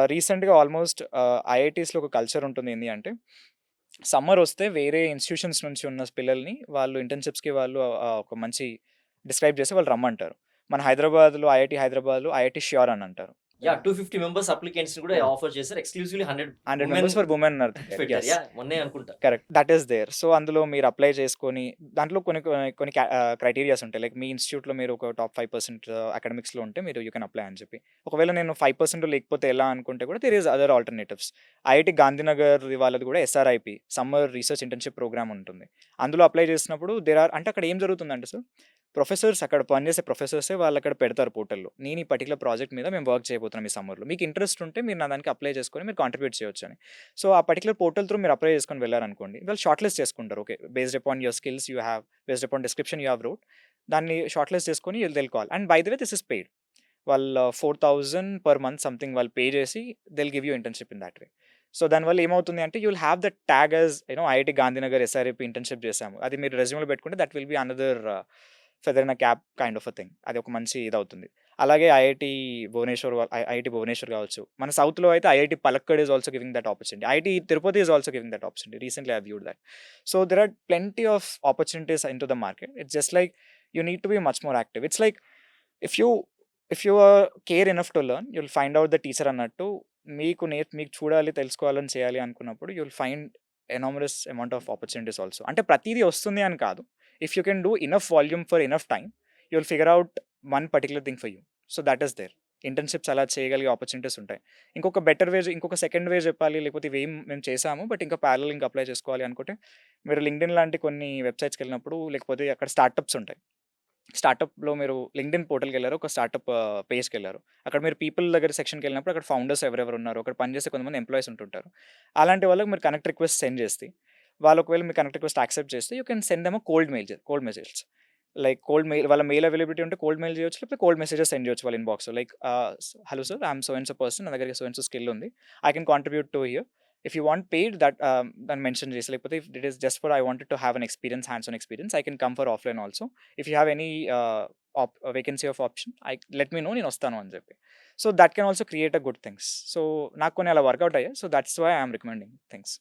రీసెంట్‌గా ఆల్మోస్ట్ ఐఐటీస్‌లో ఒక కల్చర్ ఉంటుంది. ఏంది అంటే, సమ్మర్ వస్తే వేరే ఇన్‌స్టిట్యూషన్స్ నుంచి ఉన్న పిల్లల్ని వాళ్ళు ఇంటర్న్‌షిప్స్‌కి వాళ్ళు ఒక మంచి డిస్క్రైబ్ చేసి వాళ్ళు రమ్మంటారు. మన హైదరాబాద్‌లో ఐఐటీ హైదరాబాద్‌లో ఐఐటీ ష్యూర్ అని అంటారు. యాహ్! 250 మెంబర్స్ అప్లికెంట్స్‌ని కూడా హ్మ్. ఆఫర్ చేశారు. Exclusively 100 100 women members for women are there. పెట్టారు. యెస్. యాహ్! మొన్నే అనుకుంటా. Correct. That is there. So, అందులో మీరు అప్లై చేసుకొని దాంట్లో కొన్ని కొన్ని క్రైటీరియాస్ ఉంటాయి. లైక్ మీ ఇన్‌స్టిట్యూట్‌లో మీరు ఒక టాప్ 5% అకాడమిక్స్‌లో ఉంటే మీరు యూ కెన్ అప్లై అని చెప్పి. ఒకవేళ నేను 5% లేకపోతే ఎలా అనుకుంటే కూడా there is other alternatives. IIT Gandhinagar వాళ్ళది కూడా SRIP summer research internship program ఉంటుంది. అందులో అప్లై చేసినప్పుడు దేర్ ఆర్ అంటే అక్కడ ఏం జరుగుతుందంటే సార్, ప్రొఫెసర్స్ అక్కడ పనిచేసే ప్రొఫెసర్సే వాళ్ళక్కడ పెడతారు పోర్టల్‌లో. నేను ఈ పర్టిక్యులర్ ప్రాజెక్ట్ మీద మేము వర్క్ చేయబోతున్నాం ఈ సమ్మర్‌లో. మీకు ఇంట్రెస్ట్ ఉంటే మీరు నా దానికి అప్లై చేసుకొని మీరు కాంట్రిబ్యూట్ చేయొచ్చని. సో, ఆ పర్టిక్యులర్ పోర్టల్ త్రూ మీరు అప్లై చేసుకొని వెళ్లారనుకోండి, వాళ్ళు షార్ట్ లిస్ట్ చేసుకుంటారు. Okay. Based upon your skills you have, based upon description you have wrote. దాన్ని షార్ట్ లిస్ట్ చేసుకొని they'll call. And by the way this is paid. వాళ్ళు 4,000 per month something వాళ్ళు pay చేసి they'll give you internship in that way. So, దానివల్ల ఏమవుతుంది అంటే you will have that tag as IIT Gandhinagar SRIP internship చేశాము. అది మీరు రెజ్యూమ్‌లో పెట్టుకుంటే that will be another feather in a cap kind of a thing. అది ఒక మంచి ఇదవుతుంది. అలాగే ఐఐటీ భువనేశ్వర్ కావచ్చు. మన సౌత్‌లో అయితే IIT Palakkad is also giving that opportunity. IIT Tirupati is also giving that opportunity. Recently I have viewed that. So, there are plenty of opportunities into the market. It's just like you need to be much more active. It's like if you if you care enough to learn you will find out the teacher అన్నట్టు. మీకు చూడాలి, తెలుసుకోవాలని చేయాలి అనుకున్నప్పుడు you will find enormous amount of opportunities also. అంటే ప్రతీదీ వస్తుంది అని కాదు. If you can do enough volume for enough time you will figure out one particular thing for you. So, that is there. Internships అలా చేయగలిగే opportunities ఉంటాయి. ఇంకొక second way చెప్పాలి, లేకపోతే ఇవేం మేము చేసాము బట్ ఇంకా ప్యారలల్ ఇంకా అప్లై చేసుకోవాలి అనుకుంటే, మీరు లింక్డ్ఇన్ లాంటి కొన్ని వెబ్‌సైట్స్‌కెళ్ళినప్పుడు లేకపోతే అక్కడ స్టార్టప్స్ ఉంటాయి. స్టార్టప్‌లో మీరు లింక్డ్ఇన్ పోర్టల్‌కెళ్లారు. ఒక స్టార్టప్ పేజ్‌కెళ్లారు. అక్కడ మీరు పీపుల్ దగ్గర సెక్షన్‌కెళ్ళినప్పుడు అక్కడ ఫౌండర్స్ ఎవరెవరు ఉన్నారు, అక్కడ పనిచేసే కొంతమంది ఎంప్లాయీస్ ఉంటుంటారు. అలాంటి వాళ్ళకి మీరు కనెక్ట్ రిక్వెస్ట్ సెండ్ చేస్తే, వాళ్ళు ఒకవేళ మీ కనెక్ట్ రిక్వెస్ట్ యాక్సెప్ట్ చేస్తే you can send them a cold message. Like వాళ్ళ మెయిల్ అవైలబిలిటీ ఉంటే కోల్డ్ మెయిల్ చేయొచ్చు, లేకపోతే కోల్డ్ మెసేజెస్ సెండ్ చేయొచ్చు వాళ్ళ ఇన్‌బాక్స్‌లో. Like hello sir, I am so and so person. నా దగ్గర సో అండ్ సో స్కిల్ ఉంది. I can contribute to here. If you want paid దాన్ని మెన్షన్ చేసి, లేకపోతే if it is just for I wanted to have an experience, hands on experience, I can come for offline also. If you have any vacancy of option let me know, నేను వస్తాను అని చెప్పి. So, that can also create good things. So, నాకు కొన్ని అలా work out అయ్యాయి. So, that's why I am recommending things.